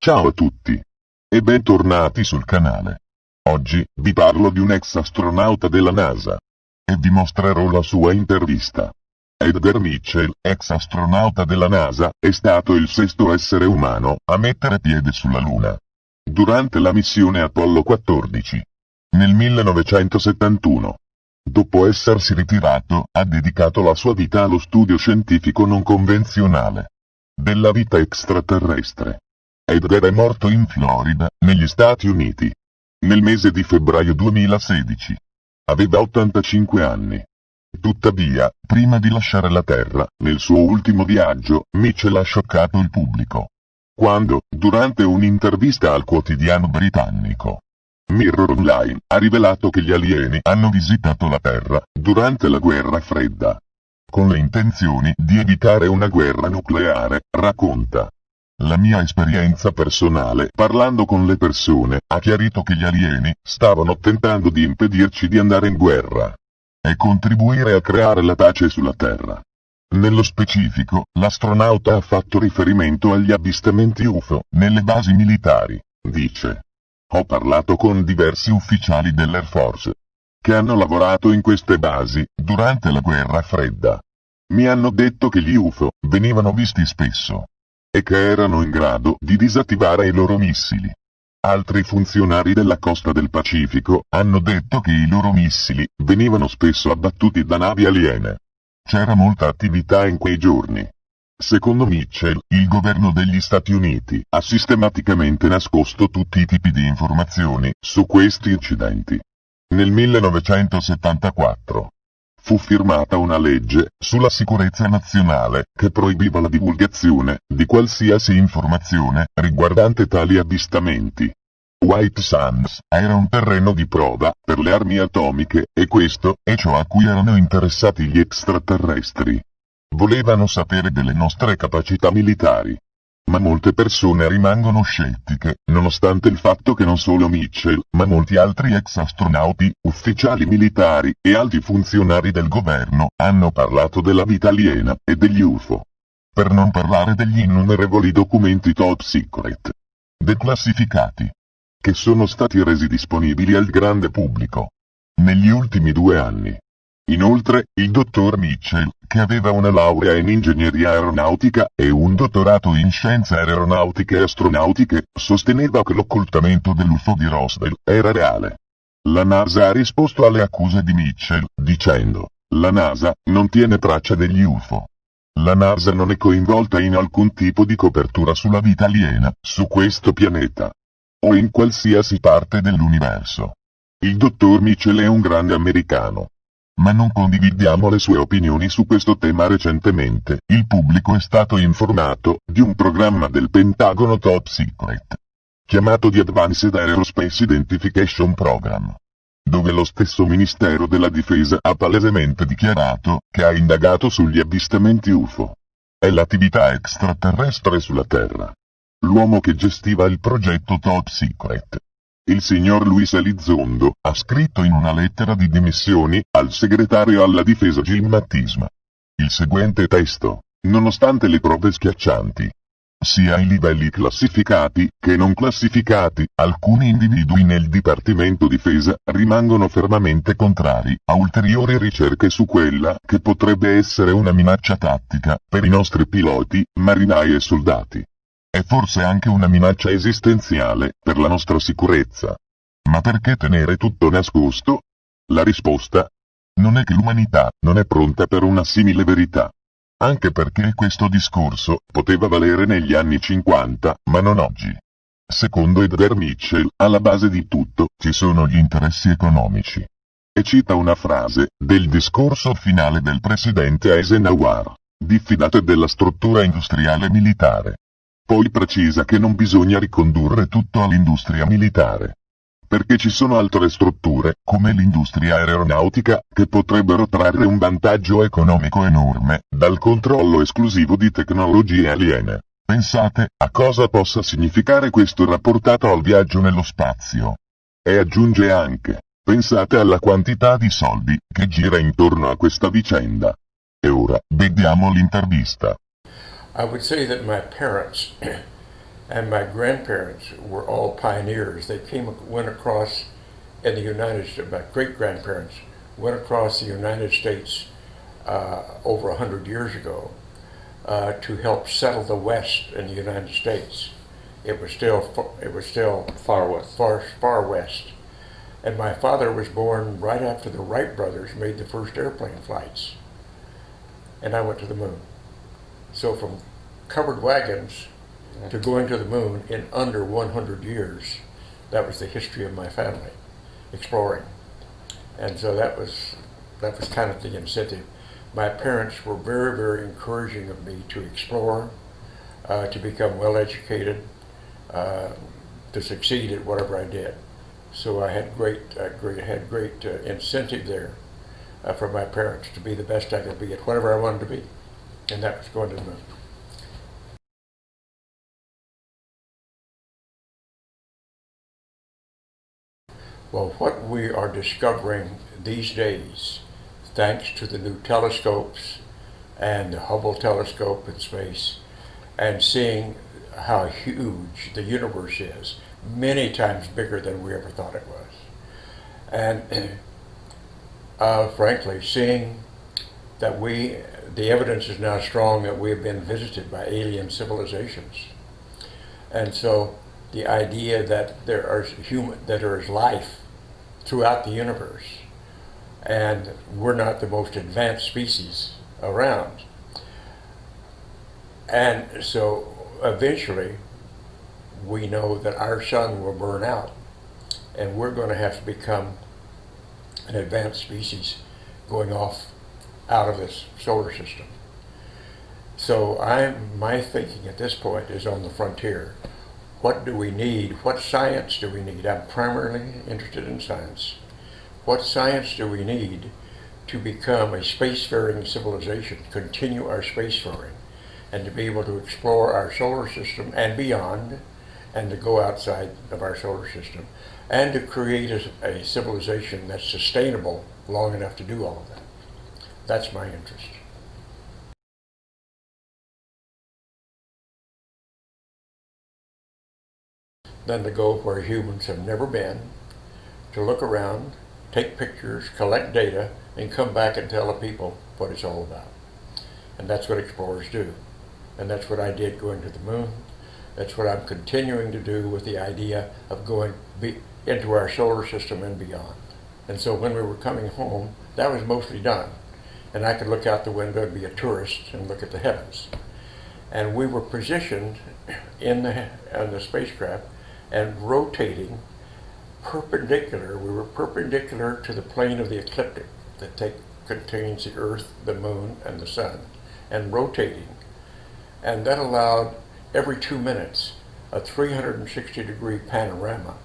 Ciao a tutti e bentornati sul canale. Oggi vi parlo di un ex astronauta della NASA e vi mostrerò la sua intervista. Edgar Mitchell, ex astronauta della NASA, è stato il sesto essere umano a mettere piede sulla Luna durante la missione Apollo 14 nel 1971. Dopo essersi ritirato, ha dedicato la sua vita allo studio scientifico non convenzionale della vita extraterrestre. Edgar è morto in Florida, negli Stati Uniti, nel mese di febbraio 2016. Aveva 85 anni. Tuttavia, prima di lasciare la Terra, nel suo ultimo viaggio, Mitchell ha scioccato il pubblico quando, durante un'intervista al quotidiano britannico Mirror Online, ha rivelato che gli alieni hanno visitato la Terra durante la guerra fredda con le intenzioni di evitare una guerra nucleare. Racconta: la mia esperienza personale parlando con le persone ha chiarito che gli alieni stavano tentando di impedirci di andare in guerra e contribuire a creare la pace sulla Terra. Nello specifico, l'astronauta ha fatto riferimento agli avvistamenti UFO nelle basi militari. Dice: ho parlato con diversi ufficiali dell'Air Force che hanno lavorato in queste basi durante la guerra fredda. Mi hanno detto che gli UFO venivano visti spesso e che erano in grado di disattivare i loro missili. Altri funzionari della costa del Pacifico hanno detto che i loro missili venivano spesso abbattuti da navi aliene. C'era molta attività in quei giorni. Secondo Mitchell, il governo degli Stati Uniti ha sistematicamente nascosto tutti i tipi di informazioni su questi incidenti. Nel 1974 fu firmata una legge sulla sicurezza nazionale che proibiva la divulgazione di qualsiasi informazione riguardante tali avvistamenti. White Sands era un terreno di prova per le armi atomiche e questo è ciò a cui erano interessati gli extraterrestri. Volevano sapere delle nostre capacità militari. Ma molte persone rimangono scettiche, nonostante il fatto che non solo Mitchell, ma molti altri ex astronauti, ufficiali militari e alti funzionari del governo hanno parlato della vita aliena e degli UFO. Per non parlare degli innumerevoli documenti top secret, declassificati, che sono stati resi disponibili al grande pubblico negli ultimi 2 anni. Inoltre, il dottor Mitchell, che aveva una laurea in ingegneria aeronautica e un dottorato in scienze aeronautiche e astronautiche, sosteneva che l'occultamento dell'UFO di Roswell era reale. La NASA ha risposto alle accuse di Mitchell, dicendo: la NASA non tiene traccia degli UFO. La NASA non è coinvolta in alcun tipo di copertura sulla vita aliena, su questo pianeta o in qualsiasi parte dell'universo. Il dottor Mitchell è un grande americano. Ma non condividiamo le sue opinioni su questo tema. Recentemente, il pubblico è stato informato di un programma del Pentagono top secret, chiamato The Advanced Aerospace Identification Program, dove lo stesso Ministero della Difesa ha palesemente dichiarato che ha indagato sugli avvistamenti UFO e l'attività extraterrestre sulla Terra. L'uomo che gestiva il progetto top secret, il signor Luis Elizondo, ha scritto in una lettera di dimissioni al segretario alla difesa Jim Mattis il seguente testo: nonostante le prove schiaccianti, sia ai livelli classificati che non classificati, alcuni individui nel Dipartimento Difesa rimangono fermamente contrari a ulteriori ricerche su quella che potrebbe essere una minaccia tattica per i nostri piloti, marinai e soldati. E forse anche una minaccia esistenziale per la nostra sicurezza. Ma perché tenere tutto nascosto? La risposta? Non è che l'umanità non è pronta per una simile verità. Anche perché questo discorso poteva valere negli anni 50, ma non oggi. Secondo Edgar Mitchell, alla base di tutto ci sono gli interessi economici. E cita una frase del discorso finale del presidente Eisenhower: diffidate della struttura industriale militare. Poi precisa che non bisogna ricondurre tutto all'industria militare, perché ci sono altre strutture, come l'industria aeronautica, che potrebbero trarre un vantaggio economico enorme dal controllo esclusivo di tecnologie aliene. Pensate a cosa possa significare questo rapportato al viaggio nello spazio. E aggiunge anche: pensate alla quantità di soldi che gira intorno a questa vicenda. E ora, vediamo l'intervista. I would say that my parents And my grandparents were all pioneers. They went across in the United States, my great-grandparents went across the United States over 100 years ago to help settle the West in the United States. It was still Far west. far west. And my father was born right after the Wright brothers made the first airplane flights. And I went to the moon. So from covered wagons to going to the moon in under 100 years, that was the history of my family, exploring. And so that was kind of the incentive. My parents were very, very encouraging of me to explore, to become well educated, to succeed at whatever I did. So I had great incentive there from my parents to be the best I could be at whatever I wanted to be, and that was going to the moon. Well, what we are discovering these days, thanks to the new telescopes and the Hubble telescope in space, and seeing how huge the universe is, many times bigger than we ever thought it was. And frankly, seeing that the evidence is now strong that we have been visited by alien civilizations. And so the idea that there is life throughout the universe, and we're not the most advanced species around. And so eventually we know that our sun will burn out, and we're going to have to become an advanced species going off out of this solar system. So my thinking at this point is on the frontier. What do we need? What science do we need? I'm primarily interested in science. What science do we need to become a spacefaring civilization, continue our spacefaring, and to be able to explore our solar system and beyond, and to go outside of our solar system, and to create a civilization that's sustainable long enough to do all of that? That's my interest. Then to go where humans have never been, to look around, take pictures, collect data, and come back and tell the people what it's all about. And that's what explorers do. And that's what I did going to the moon. That's what I'm continuing to do with the idea of going into our solar system and beyond. And so when we were coming home, that was mostly done. And I could look out the window and be a tourist and look at the heavens. And we were positioned in the spacecraft and rotating perpendicular. We were perpendicular to the plane of the ecliptic that contains the Earth, the Moon, and the Sun, and rotating. And that allowed every 2 minutes a 360-degree panorama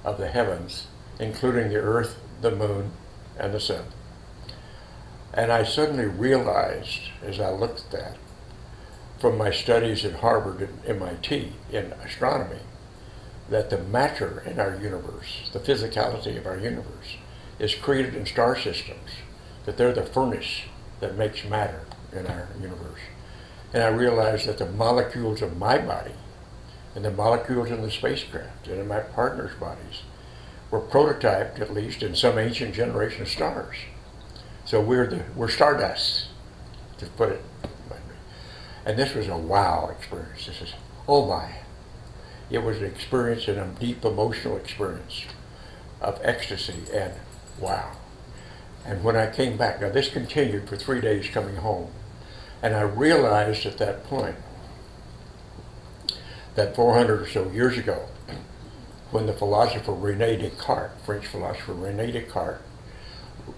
of the heavens, including the Earth, the Moon, and the Sun. And I suddenly realized, as I looked at that, from my studies at Harvard and MIT in astronomy, that the matter in our universe, the physicality of our universe, is created in star systems, that they're the furnace that makes matter in our universe. And I realized that the molecules of my body and the molecules in the spacecraft and in my partner's bodies were prototyped, at least, in some ancient generation of stars. So we're stardust, to put it. And this was a wow experience. This is, oh my. It was an experience, and a deep emotional experience of ecstasy and wow. And when I came back, now this continued for 3 days coming home, and I realized at that point that 400 or so years ago, when the philosopher René Descartes, French philosopher René Descartes,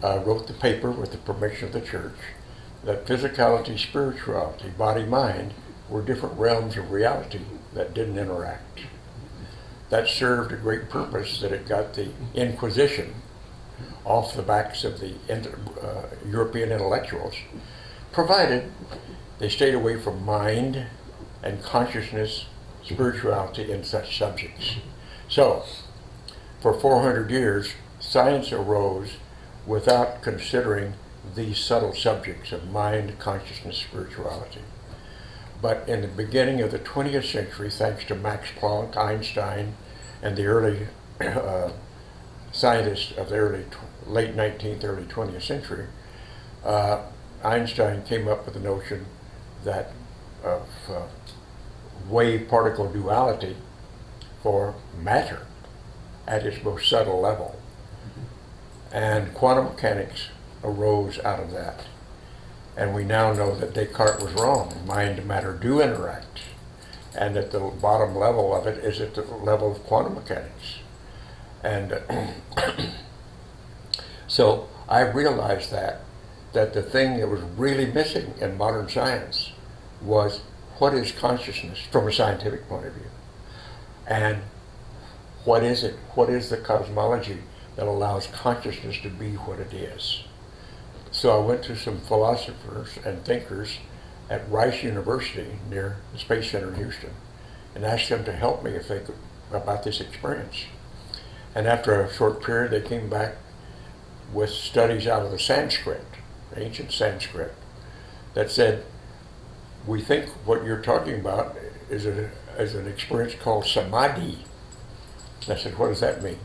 wrote the paper with the permission of the church, that physicality, spirituality, body, mind were different realms of reality that didn't interact. That served a great purpose, that it got the Inquisition off the backs of the European intellectuals, provided they stayed away from mind and consciousness, spirituality, and such subjects. So, for 400 years, science arose without considering these subtle subjects of mind, consciousness, spirituality. But in the beginning of the 20th century, thanks to Max Planck, Einstein, and the early scientists of the late 19th, early 20th century, Einstein came up with the notion that of wave-particle duality for matter at its most subtle level. And quantum mechanics arose out of that. And we now know that Descartes was wrong. Mind and matter do interact. And that the bottom level of it is at the level of quantum mechanics. And so I realized that the thing that was really missing in modern science was what is consciousness from a scientific point of view. And what is it? What is the cosmology that allows consciousness to be what it is? So I went to some philosophers and thinkers at Rice University near the Space Center in Houston and asked them to help me if they could about this experience. And after a short period, they came back with studies out of the Sanskrit, ancient Sanskrit, that said, we think what you're talking about is an experience called samadhi. And I said, what does that mean?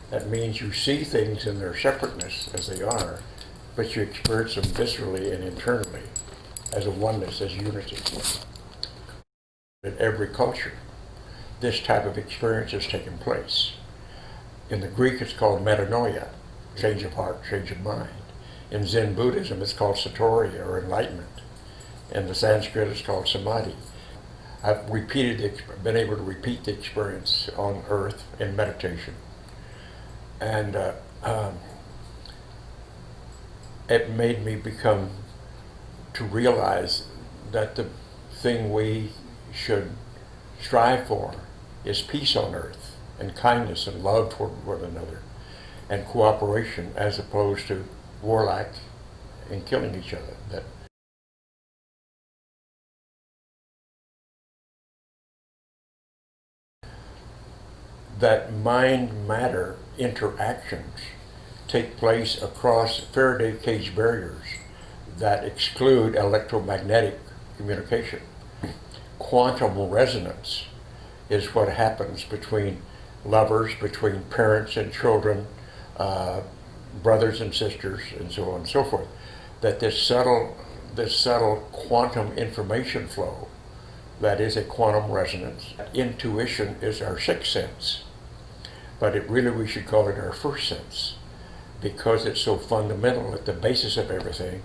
That means you see things in their separateness as they are, but you experience them viscerally and internally as a oneness, as unity. In every culture, this type of experience has taken place. In the Greek, it's called metanoia, change of heart, change of mind. In Zen Buddhism, it's called satori, or enlightenment. In the Sanskrit, it's called samadhi. I've been able to repeat the experience on Earth in meditation. And it made me to realize that the thing we should strive for is peace on Earth, and kindness and love toward one another, and cooperation, as opposed to warlike and killing each other. That mind-matter interactions take place across Faraday cage barriers that exclude electromagnetic communication. Quantum resonance is what happens between lovers, between parents and children, brothers and sisters, and so on and so forth. That this subtle quantum information flow, that is a quantum resonance. Intuition is our sixth sense, but we should call it our first sense, because it's so fundamental at the basis of everything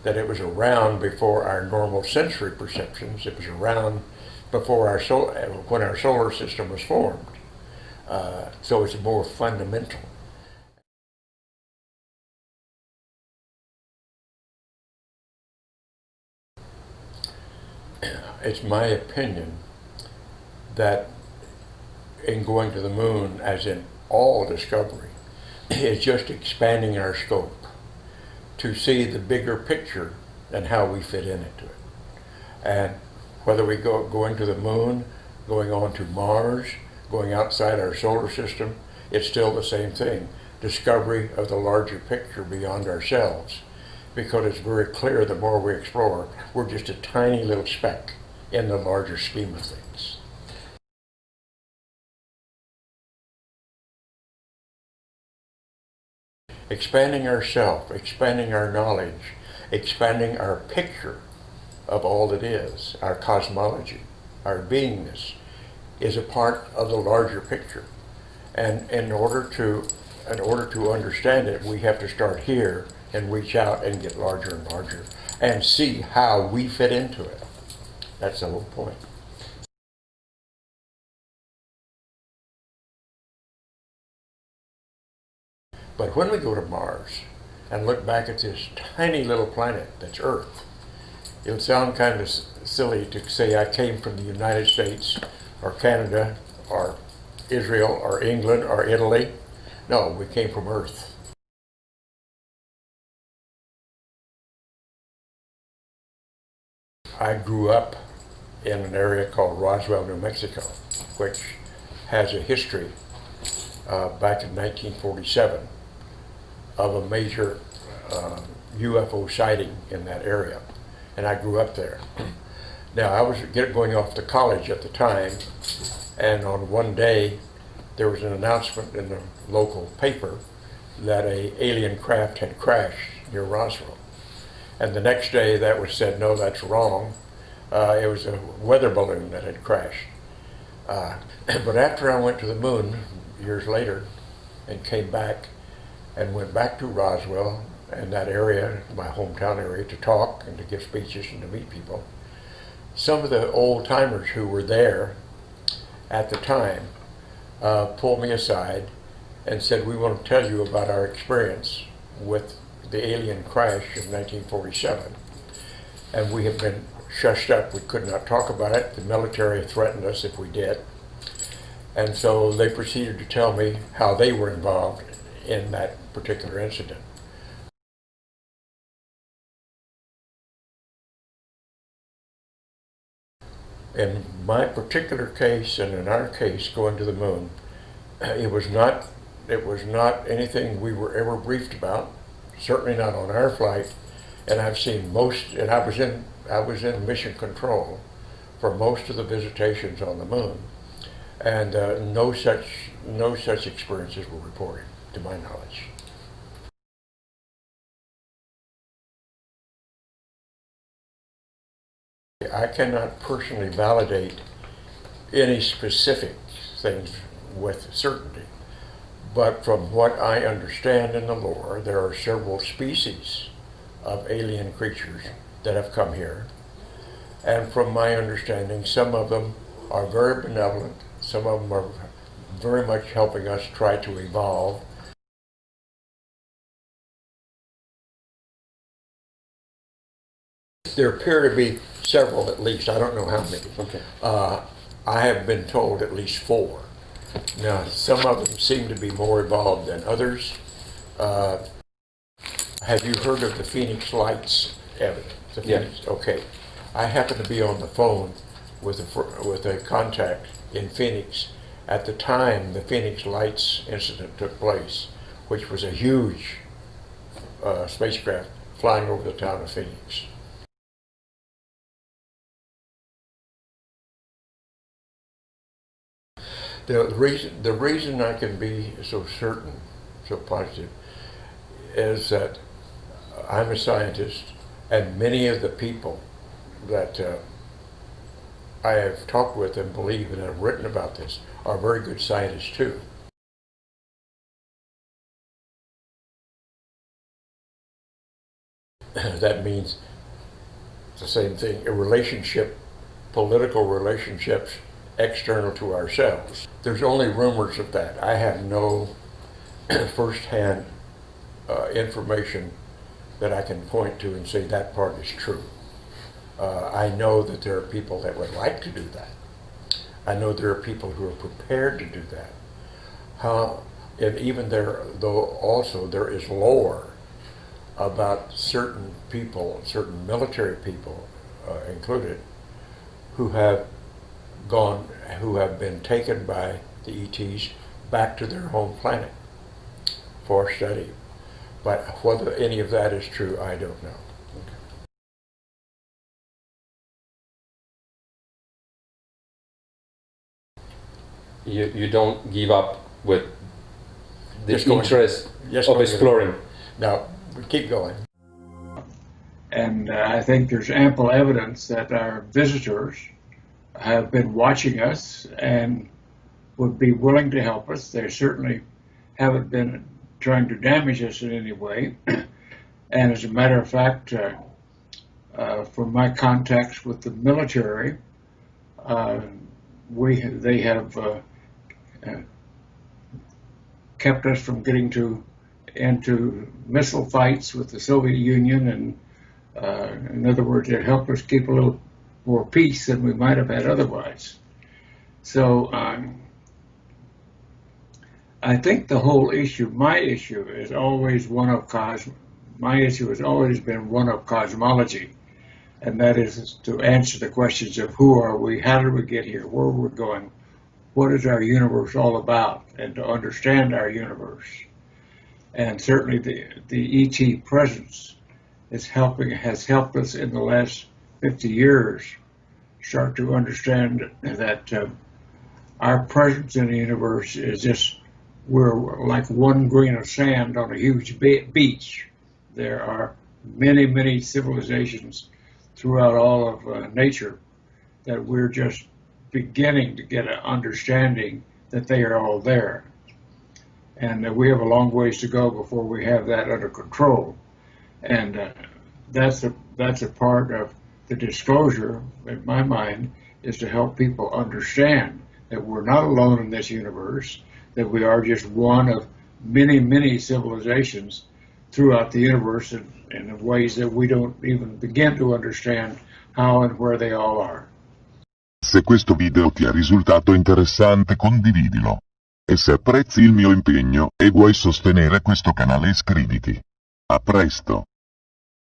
that it was around before our normal sensory perceptions. It was around before when our solar system was formed. So it's more fundamental. It's my opinion that in going to the moon, as in all discovery, is just expanding our scope to see the bigger picture and how we fit into it. And whether we going to the moon, going on to Mars, going outside our solar system, it's still the same thing. Discovery of the larger picture beyond ourselves. Because it's very clear the more we explore, we're just a tiny little speck in the larger scheme of things. Expanding ourself, expanding our knowledge, expanding our picture of all that is, our cosmology, our beingness, is a part of the larger picture. And in order to understand it, we have to start here and reach out and get larger and larger and see how we fit into it. That's the whole point. But when we go to Mars and look back at this tiny little planet that's Earth, it'll sound kind of silly to say I came from the United States or Canada or Israel or England or Italy. No, we came from Earth. I grew up in an area called Roswell, New Mexico, which has a history back in 1947 of a major UFO sighting in that area. And I grew up there. Now, I was going off to college at the time, and on one day, there was an announcement in the local paper that a alien craft had crashed near Roswell. And the next day, that was said, no, that's wrong. It was a weather balloon that had crashed. But after I went to the moon years later and came back and went back to Roswell and that area, my hometown area, to talk and to give speeches and to meet people, some of the old timers who were there at the time pulled me aside and said, we want to tell you about our experience with the alien crash in 1947. And we have been shushed up. We could not talk about it. The military threatened us if we did. And so they proceeded to tell me how they were involved in that particular incident. In my particular case, and in our case, going to the moon, it was not anything we were ever briefed about. Certainly not on our flight. And I've seen most, and I was in mission control for most of the visitations on the moon, and no such experiences were reported, to my knowledge. I cannot personally validate any specific things with certainty, but from what I understand in the lore, there are several species of alien creatures that have come here. And from my understanding, some of them are very benevolent, some of them are very much helping us try to evolve. There appear to be several at least, I don't know how many. Okay. I have been told at least 4. Now, some of them seem to be more evolved than others. Have you heard of the Phoenix Lights evidence? Yes. Okay. I happened to be on the phone with a contact in Phoenix at the time the Phoenix Lights incident took place, which was a huge spacecraft flying over the town of Phoenix. The reason I can be so certain, so positive, is that I'm a scientist, and many of the people that I have talked with and believe and have written about this are very good scientists too. That means the same thing, political relationships external to ourselves. There's only rumors of that. I have no first-hand information that I can point to and say that part is true. I know that there are people that would like to do that. I know there are people who are prepared to do that. And even there, though, also there is lore about certain people, certain military people included, who have been taken by the ETs back to their home planet for study. But whether any of that is true, I don't know. You don't give up with the Just going- interest just of going to- exploring. Now, keep going. And I think there's ample evidence that our visitors have been watching us and would be willing to help us. They certainly haven't been trying to damage us in any way. And as a matter of fact, from my contacts with the military, they have kept us from getting into missile fights with the Soviet Union, and in other words, it helped us keep a little more peace than we might have had otherwise. So I think the whole issue, my issue has always been one of cosmology, and that is to answer the questions of who are we, how did we get here, where we're going, what is our universe all about, and to understand our universe. And certainly the ET presence has helped us in the last 50 years start to understand that our presence in the universe is just, we're like one grain of sand on a huge beach. There are many, many civilizations throughout all of nature that we're just beginning to get an understanding that they are all there. And we have a long ways to go before we have that under control. And that's a part of the disclosure, in my mind, is to help people understand that we're not alone in this universe, that we are just one of many, many civilizations throughout the universe in ways that we don't even begin to understand how and where they all are. Se questo video ti è risultato interessante, condividilo. E se apprezzi il mio impegno e vuoi sostenere questo canale, iscriviti. A presto!